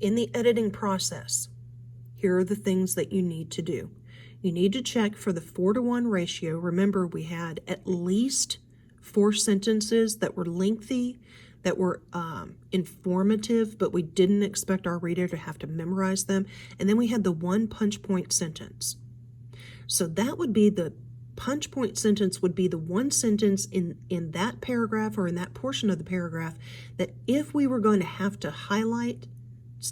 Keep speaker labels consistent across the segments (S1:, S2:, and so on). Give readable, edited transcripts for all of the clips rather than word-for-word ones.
S1: In the editing process, here are the things that you need to do. You need to check for the 4-to-1 ratio. Remember, we had at least 4 sentences that were lengthy, that were informative, but we didn't expect our reader to have to memorize them. And then we had the 1 punch point sentence. So that would be the punch point sentence, would be the one sentence in that paragraph or in that portion of the paragraph that if we were going to have to highlight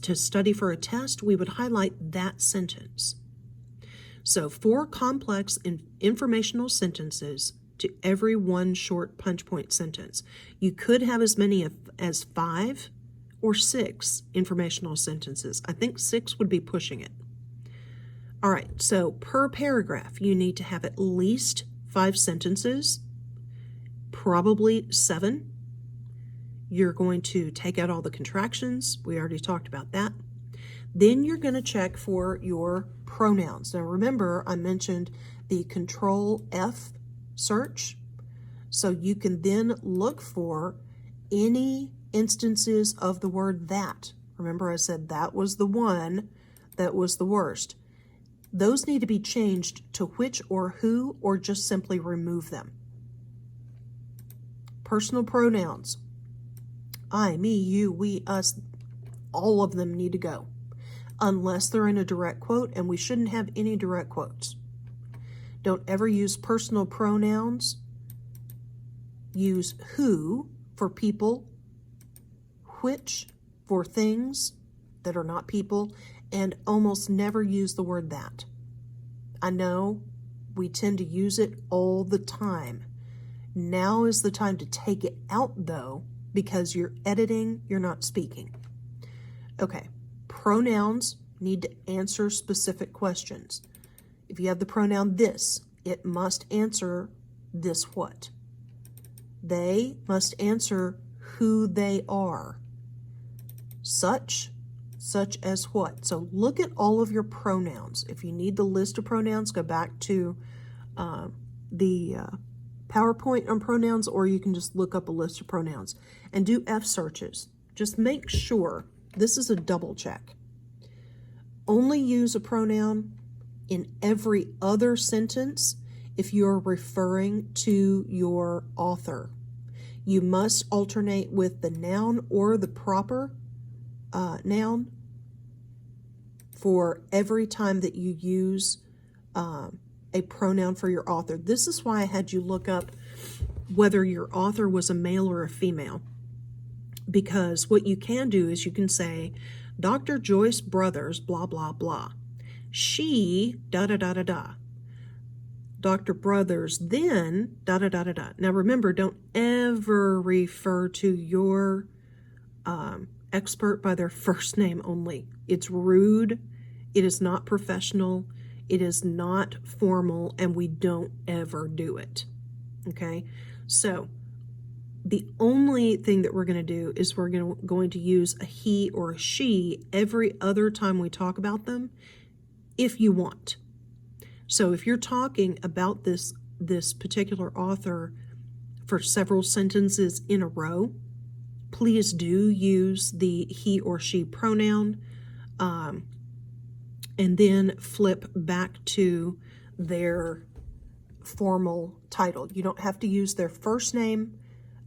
S1: to study for a test, we would highlight that sentence. So 4 complex informational sentences to every 1 short punch point sentence. You could have as many as 5 or 6 informational sentences. I think 6 would be pushing it. All right, so per paragraph, you need to have at least 5 sentences, probably 7. You're going to take out all the contractions. We already talked about that. Then you're going to check for your pronouns. Now remember, I mentioned the Control F search. So you can then look for any instances of the word that. Remember, I said that was the one that was the worst. Those need to be changed to which or who, or just simply remove them. Personal pronouns. I, me, you, we, us, all of them need to go. Unless they're in a direct quote, and we shouldn't have any direct quotes. Don't ever use personal pronouns. Use who for people, which for things that are not people, and almost never use the word that. I know we tend to use it all the time. Now is the time to take it out, though, because you're editing, you're not speaking. Okay, pronouns need to answer specific questions. If you have the pronoun this, it must answer this what. They must answer who they are. Such as what. So look at all of your pronouns. If you need the list of pronouns, go back to the PowerPoint on pronouns, or you can just look up a list of pronouns and do F searches. Just make sure, this is a double check. Only use a pronoun in every other sentence if you're referring to your author. You must alternate with the noun or the proper noun for every time that you use a pronoun for your author. This is why I had you look up whether your author was a male or a female, because what you can do is you can say, Dr. Joyce Brothers, blah, blah, blah. She, da-da-da-da-da. Dr. Brothers, then, da-da-da-da-da. Now remember, don't ever refer to your expert by their first name only. It's rude. It is not professional. It is not formal, and we don't ever do it. Okay? So the only thing that we're going to do is we're going to use a he or a she every other time we talk about them, if you want. So if you're talking about this particular author for several sentences in a row, please do use the he or she pronoun, and then flip back to their formal title. You don't have to use their first name,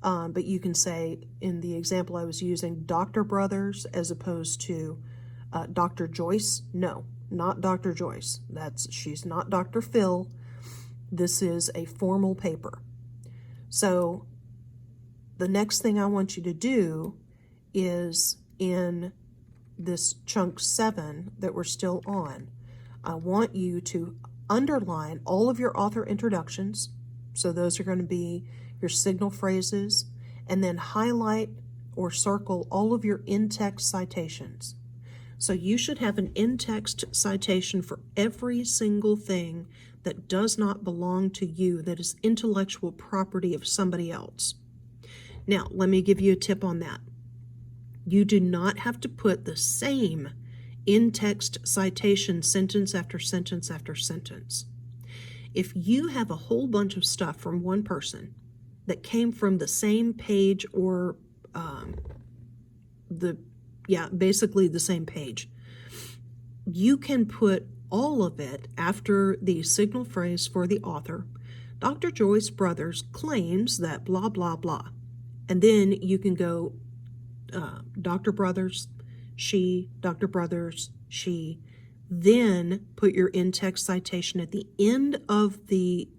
S1: but you can say, in the example I was using, Dr. Brothers as opposed to Dr. Joyce. No, not Dr. Joyce. She's not Dr. Phil. This is a formal paper. So the next thing I want you to do is, in this chunk 7 that we're still on, I want you to underline all of your author introductions. So those are going to be your signal phrases, and then highlight or circle all of your in-text citations. So you should have an in-text citation for every single thing that does not belong to you, that is intellectual property of somebody else. Now, let me give you a tip on that. You do not have to put the same in-text citation sentence after sentence after sentence. If you have a whole bunch of stuff from one person that came from the same page or the Yeah, basically the same page. You can put all of it after the signal phrase for the author. Dr. Joyce Brothers claims that blah, blah, blah. And then you can go Dr. Brothers, she, Dr. Brothers, she. Then put your in-text citation at the end of the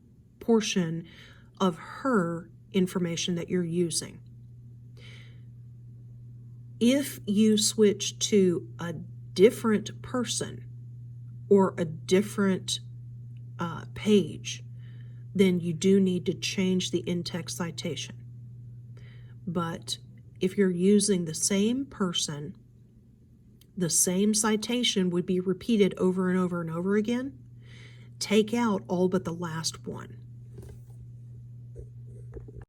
S1: portion of her information that you're using. If you switch to a different person or a different page, then you do need to change the in-text citation. But if you're using the same person, the same citation would be repeated over and over and over again. Take out all but the last one.